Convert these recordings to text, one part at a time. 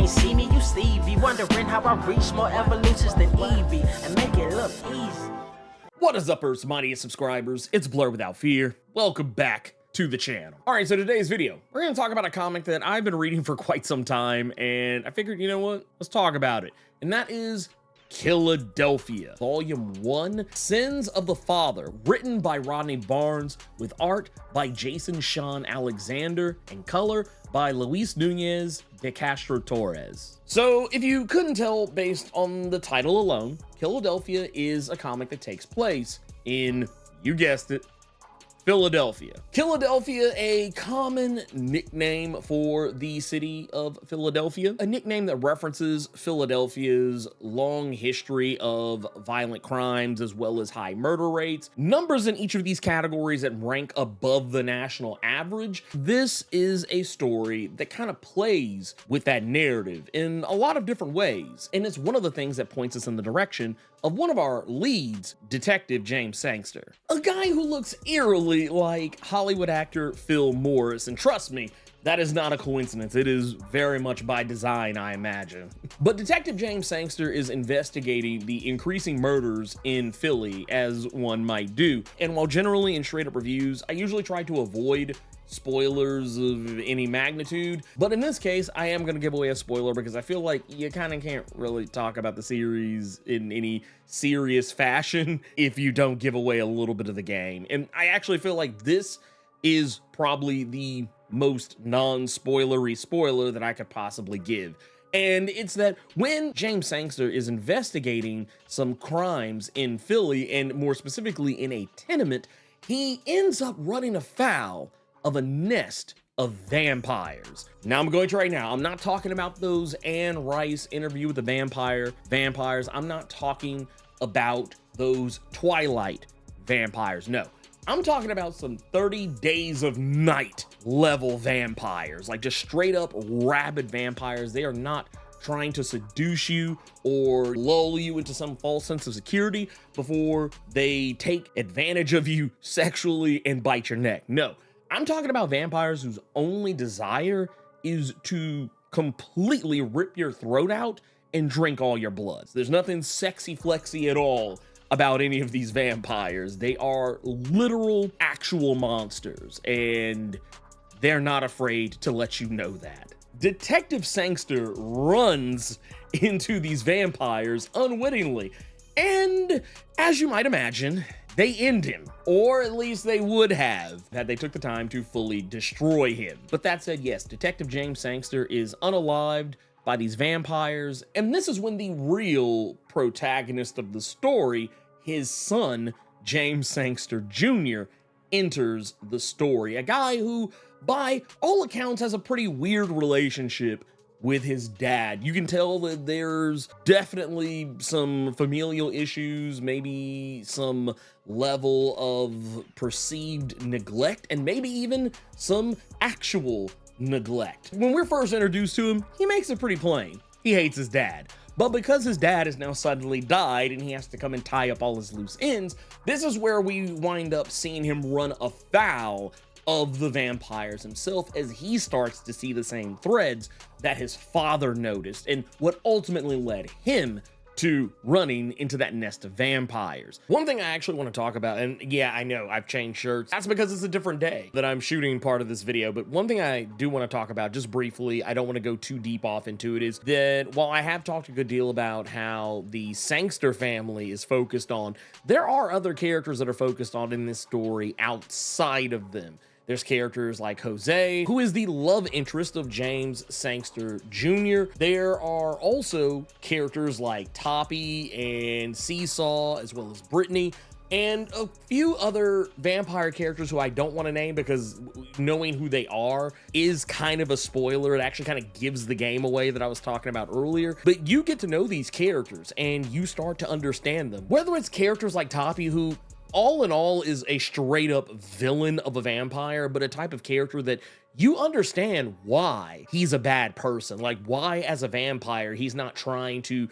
ain't see me, you Stevie. Wondering how I reach more evolutions than Eevee and make it look easy. What is up, Earth's mightiest subscribers? It's Blerd without fear. Welcome back to the channel. All right, so today's video, we're gonna talk about a comic that I've been reading for quite some time, and I figured, you know what? Let's talk about it. And that is Killadephia, Volume 1, Sins of the Father, written by Rodney Barnes, with art by Jason Sean Alexander, and color by Luis Nunez de Castro Torres. So, if you couldn't tell based on the title alone, Killadephia is a comic that takes place in, you guessed it, Philadelphia. Killadephia, a common nickname for the city of Philadelphia, a nickname that references Philadelphia's long history of violent crimes as well as high murder rates, numbers in each of these categories that rank above the national average. This is a story that kind of plays with that narrative in a lot of different ways, and it's one of the things that points us in the direction of one of our leads, Detective James Sangster, a guy who looks eerily like Hollywood actor Phil Morris, and trust me, that is not a coincidence. It is very much by design, I imagine. But Detective James Sangster is investigating the increasing murders in Philly, as one might do. And while generally in straight up reviews, I usually try to avoid spoilers of any magnitude, but in this case, I am gonna give away a spoiler because I feel like you kind of can't really talk about the series in any serious fashion if you don't give away a little bit of the game. And I actually feel like this is probably the most non-spoilery spoiler that I could possibly give. And it's that when James Sangster is investigating some crimes in Philly, and more specifically in a tenement, he ends up running afoul of a nest of vampires. Now I'm going to right now, I'm not talking about those Anne Rice Interview with the vampires. I'm not talking about those Twilight vampires. No, I'm talking about some 30 Days of Night level vampires, like just straight up rabid vampires. They are not trying to seduce you or lull you into some false sense of security before they take advantage of you sexually and bite your neck. No, I'm talking about vampires whose only desire is to completely rip your throat out and drink all your blood. There's nothing sexy flexy at all about any of these vampires. They are literal, actual monsters, and they're not afraid to let you know that. Detective Sangster runs into these vampires unwittingly, and as you might imagine, they end him, or at least they would have had they took the time to fully destroy him. But that said, yes, Detective James Sangster is unalived by these vampires, and this is when the real protagonist of the story, his son, James Sangster Jr., enters the story. A guy who, by all accounts, has a pretty weird relationship with his dad. You can tell that there's definitely some familial issues, maybe some level of perceived neglect, and maybe even some actual neglect. When we're first introduced to him, he makes it pretty plain. He hates his dad. But because his dad has now suddenly died and he has to come and tie up all his loose ends, this is where we wind up seeing him run afoul of the vampires himself as he starts to see the same threads that his father noticed, and what ultimately led him to running into that nest of vampires. One thing I actually want to talk about, and yeah, I know I've changed shirts. That's because it's a different day that I'm shooting part of this video, but one thing I do want to talk about just briefly, I don't want to go too deep off into it, is that while I have talked a good deal about how the Sangster family is focused on, there are other characters that are focused on in this story outside of them. There's characters like Jose, who is the love interest of James Sangster Jr. There are also characters like Toppy and Seesaw, as well as Brittany, and a few other vampire characters who I don't want to name because knowing who they are is kind of a spoiler. It actually kind of gives the game away that I was talking about earlier. But you get to know these characters and you start to understand them. Whether it's characters like Toppy, who all in all is a straight up villain of a vampire, but a type of character that you understand why he's a bad person. Like, why as a vampire he's not trying to,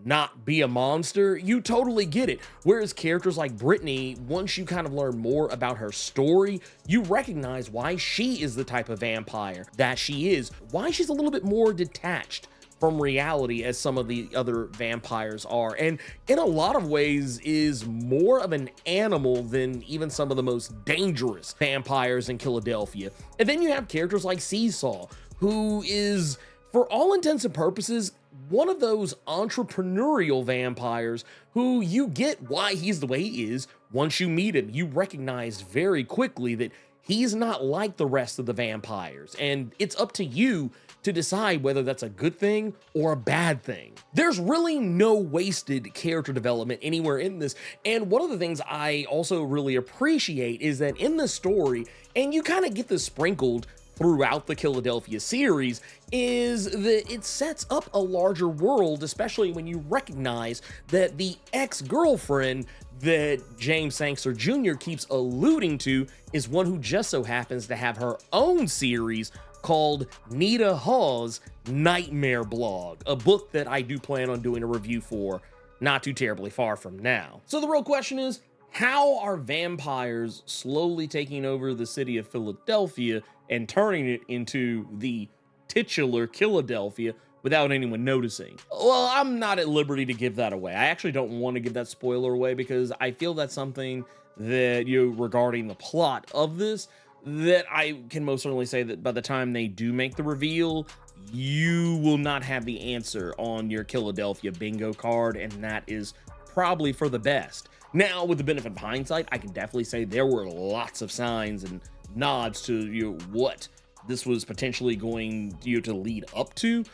not be a monster. You totally get it. Whereas characters like Brittany, once you kind of learn more about her story, you recognize why she is the type of vampire that she is, why she's a little bit more detached from reality as some of the other vampires are, and in a lot of ways is more of an animal than even some of the most dangerous vampires in Killadelphia. And then you have characters like Seesaw, who is, for all intents and purposes, one of those entrepreneurial vampires who you get why he's the way he is. Once you meet him, you recognize very quickly that he's not like the rest of the vampires, and it's up to you to decide whether that's a good thing or a bad thing. There's really no wasted character development anywhere in this, and one of the things I also really appreciate is that in the story, and you kind of get this sprinkled throughout the Killadephia series, is that it sets up a larger world, especially when you recognize that the ex-girlfriend that James Sangster Jr. keeps alluding to is one who just so happens to have her own series called Nita Hawes' Nightmare Blog, a book that I do plan on doing a review for not too terribly far from now. So the real question is, how are vampires slowly taking over the city of Philadelphia and turning it into the titular Killadephia without anyone noticing? Well, I'm not at liberty to give that away. I actually don't want to give that spoiler away because I feel that's something that, regarding the plot of this, that I can most certainly say that by the time they do make the reveal, you will not have the answer on your Killadephia bingo card, and that is probably for the best. Now, with the benefit of hindsight, I can definitely say there were lots of signs and nods to what this was potentially going to lead up to.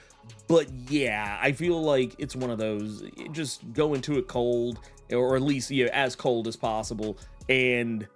But yeah, I feel like it's one of those, just go into it cold, or at least as cold as possible, and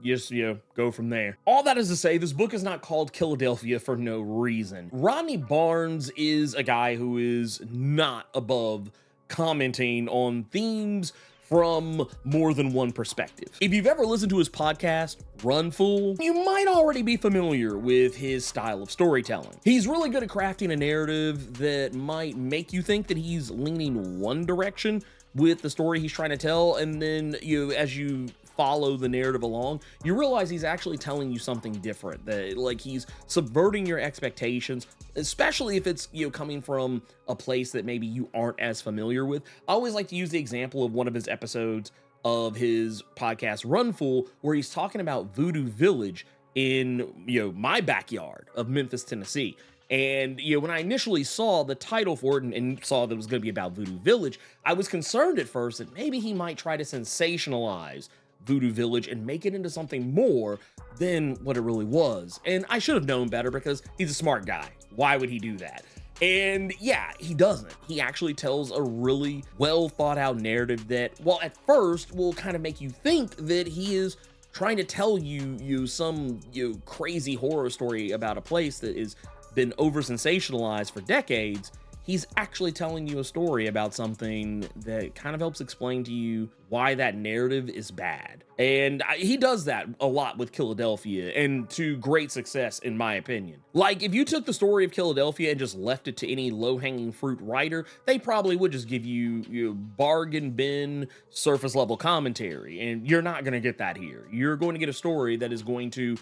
just go from there. All that is to say, this book is not called Killadephia for no reason. Rodney Barnes is a guy who is not above commenting on themes from more than one perspective. If you've ever listened to his podcast, Run Fool, you might already be familiar with his style of storytelling. He's really good at crafting a narrative that might make you think that he's leaning one direction with the story he's trying to tell, and then as you follow the narrative along, you realize he's actually telling you something different, that like he's subverting your expectations, especially if it's coming from a place that maybe you aren't as familiar with. I always like to use the example of one of his episodes of his podcast Run Fool, where he's talking about Voodoo Village in my backyard of Memphis, Tennessee. And when I initially saw the title for it and saw that it was going to be about Voodoo Village, I was concerned at first that maybe he might try to sensationalize Voodoo Village and make it into something more than what it really was. And I should have known better because he's a smart guy. Why would he do that? And yeah, he doesn't. He actually tells a really well thought out narrative that, while at first will kind of make you think that he is trying to tell you some crazy horror story about a place that has been over sensationalized for decades, he's actually telling you a story about something that kind of helps explain to you why that narrative is bad. And he does that a lot with Killadephia, and to great success, in my opinion. Like, if you took the story of Killadephia and just left it to any low-hanging fruit writer, they probably would just give you bargain bin, surface level commentary, and you're not going to get that here. You're going to get a story that is going to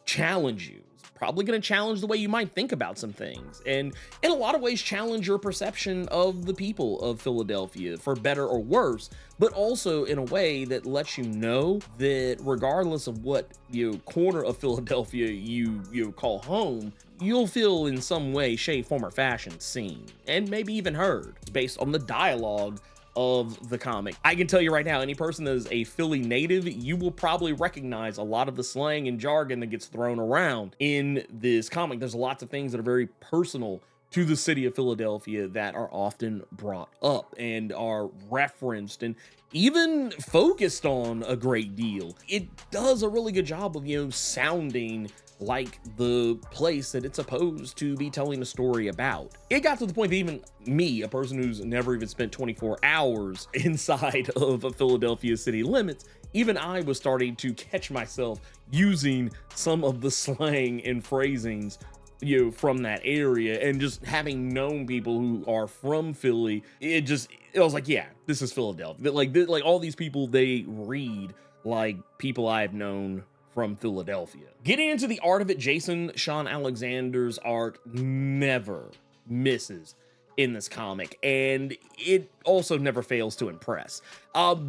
challenge you. Probably going to challenge the way you might think about some things, and in a lot of ways challenge your perception of the people of Philadelphia, for better or worse, but also in a way that lets you know that regardless of what corner of Philadelphia you call home, you'll feel in some way, shape, form, or fashion seen, and maybe even heard, based on the dialogue of the comic. I can tell you right now, any person that is a Philly native, you will probably recognize a lot of the slang and jargon that gets thrown around in this comic. There's lots of things that are very personal to the city of Philadelphia that are often brought up and are referenced and even focused on a great deal. It does a really good job of sounding like the place that it's supposed to be telling a story about. It got to the point that even me, a person who's never even spent 24 hours inside of a Philadelphia city limits, even I was starting to catch myself using some of the slang and phrasings from that area, and just having known people who are from Philly, it was like, yeah, this is Philadelphia. Like all these people, they read like people I've known from Philadelphia. Getting into the art of it, Jason Sean Alexander's art never misses. in this comic, and it also never fails to impress.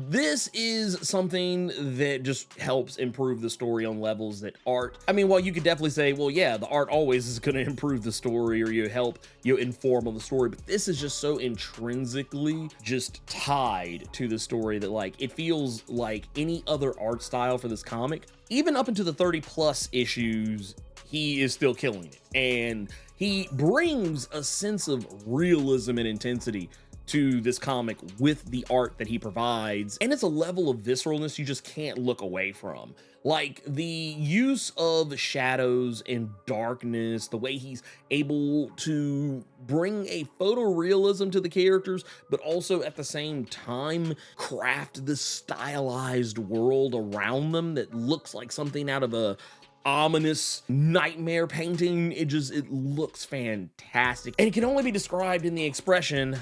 This is something that just helps improve the story on levels that art. I mean, while you could definitely say, well, yeah, the art always is going to improve the story, or you help you inform on the story, but this is just so intrinsically just tied to the story that, like, it feels like any other art style for this comic. Even up into the 30+ issues, he is still killing it, and he brings a sense of realism and intensity to this comic with the art that he provides, and it's a level of visceralness you just can't look away from. Like, the use of shadows and darkness, the way he's able to bring a photorealism to the characters, but also at the same time craft this stylized world around them that looks like something out of a ominous nightmare painting. It looks fantastic, and it can only be described in the expression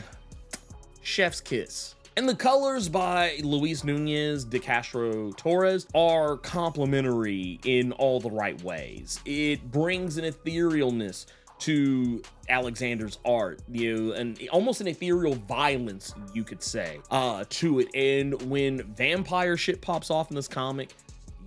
chef's kiss. And the colors by Luis Nunez de Castro Torres are complementary in all the right ways. It brings an etherealness to Alexander's art, and almost an ethereal violence, you could say, to it. And when vampire shit pops off in this comic,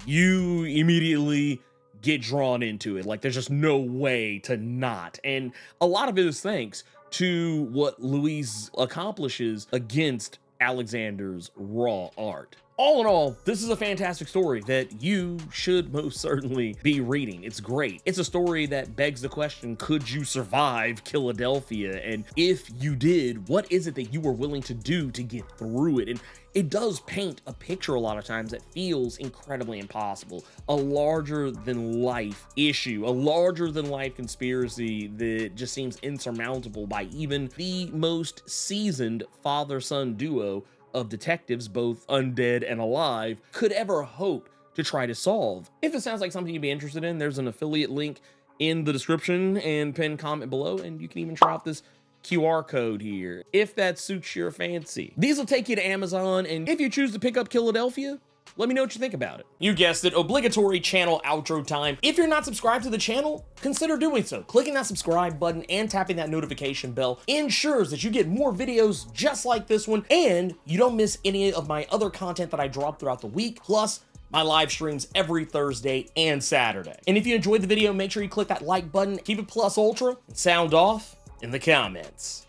you immediately get drawn into it. Like, there's just no way to not. And a lot of it is thanks to what Luis accomplishes against Alexander's raw art. All in all, this is a fantastic story that you should most certainly be reading. It's great. It's a story that begs the question, could you survive Killadelphia? And if you did, what is it that you were willing to do to get through it? And it does paint a picture a lot of times that feels incredibly impossible. A larger than life issue, a larger than life conspiracy that just seems insurmountable by even the most seasoned father-son duo of detectives, both undead and alive, could ever hope to try to solve. If it sounds like something you'd be interested in, there's an affiliate link in the description and pinned comment below, and you can even try out this QR code here if that suits your fancy. These will take you to Amazon, and if you choose to pick up Killadelphia, let me know what you think about it. You guessed it, obligatory channel outro time. If you're not subscribed to the channel, consider doing so. Clicking that subscribe button and tapping that notification bell ensures that you get more videos just like this one, and you don't miss any of my other content that I drop throughout the week, plus my live streams every Thursday and Saturday. And if you enjoyed the video, make sure you click that like button, keep it plus ultra, and sound off in the comments.